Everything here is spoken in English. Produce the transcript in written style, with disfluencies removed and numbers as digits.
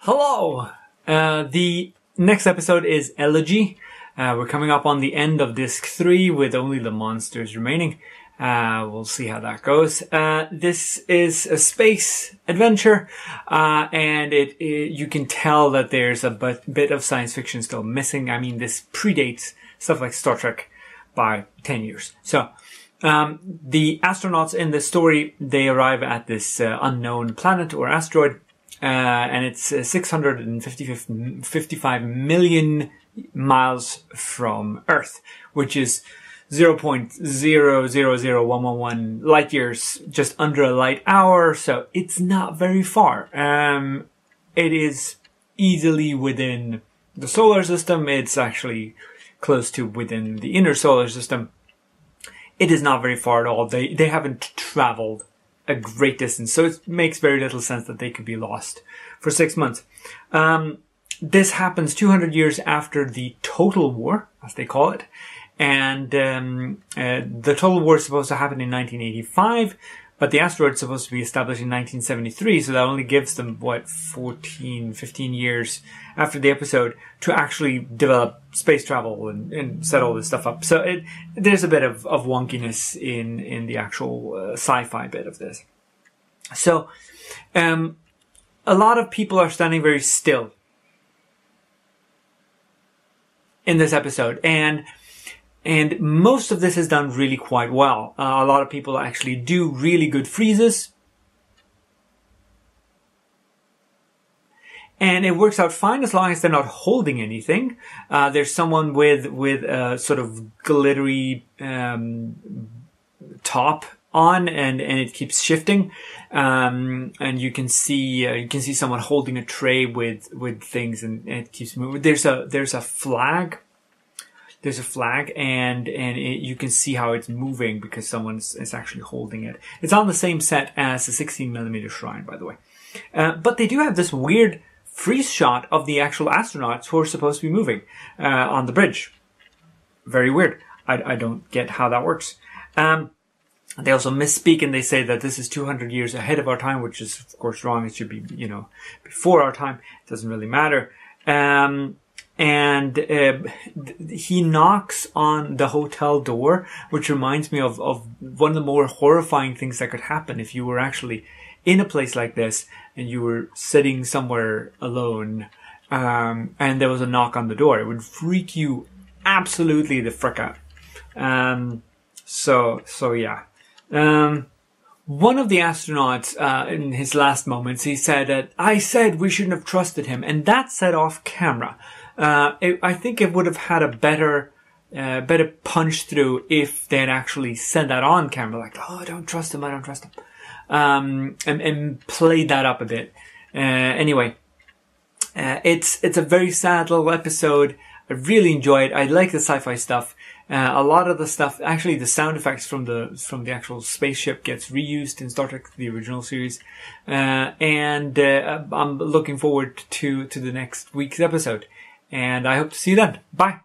Hello! The next episode is Elegy. We're coming up on the end of disc 3 with only the monsters remaining. We'll see how that goes. This is a space adventure, and you can tell that there's a bit of science fiction still missing. I mean, this predates stuff like Star Trek by 10 years. So, the astronauts in the story, they arrive at this unknown planet or asteroid, and it's 655 million miles from Earth, which is 0.000111 light years, just under a light hour, so it's not very far. It is easily within the solar system. It's actually close to within the inner solar system. It is not very far at all. They haven't traveled a great distance, so it makes very little sense that they could be lost for 6 months. This happens 200 years after the Total War, as they call it. And the Total War is supposed to happen in 1985, but the asteroid is supposed to be established in 1973, so that only gives them, 15 years after the episode to actually develop space travel and set all this stuff up. So there's a bit of wonkiness in the actual sci-fi bit of this. So a lot of people are standing very still in this episode, and most of this is done really quite well. A lot of people actually do really good freezes. And it works out fine as long as they're not holding anything. There's someone with a sort of glittery top on, and it keeps shifting. And you can see someone holding a tray with things, and it keeps moving. There's a flag. There's a flag, and you can see how it's moving because someone is actually holding it. It's on the same set as the 16mm shrine, by the way. But they do have this weird freeze shot of the actual astronauts who are supposed to be moving on the bridge. Very weird. I don't get how that works. They also misspeak, and they say that this is 200 years ahead of our time, which is, of course, wrong. It should be, before our time. It doesn't really matter. And he knocks on the hotel door, which reminds me of one of the more horrifying things that could happen if you were actually in a place like this and you were sitting somewhere alone, and there was a knock on the door. It would freak you absolutely the frick out. So yeah. One of the astronauts, in his last moments, he said that I said we shouldn't have trusted him, and that said off camera. I think it would have had a better punch through if they had actually said that on camera, like, oh, I don't trust him, and played that up a bit. Anyway, it's a very sad little episode. I really enjoy it. I like the sci-fi stuff. A lot of the stuff, actually the sound effects from the actual spaceship gets reused in Star Trek, the original series. And I'm looking forward to the next week's episode. And I hope to see you then. Bye.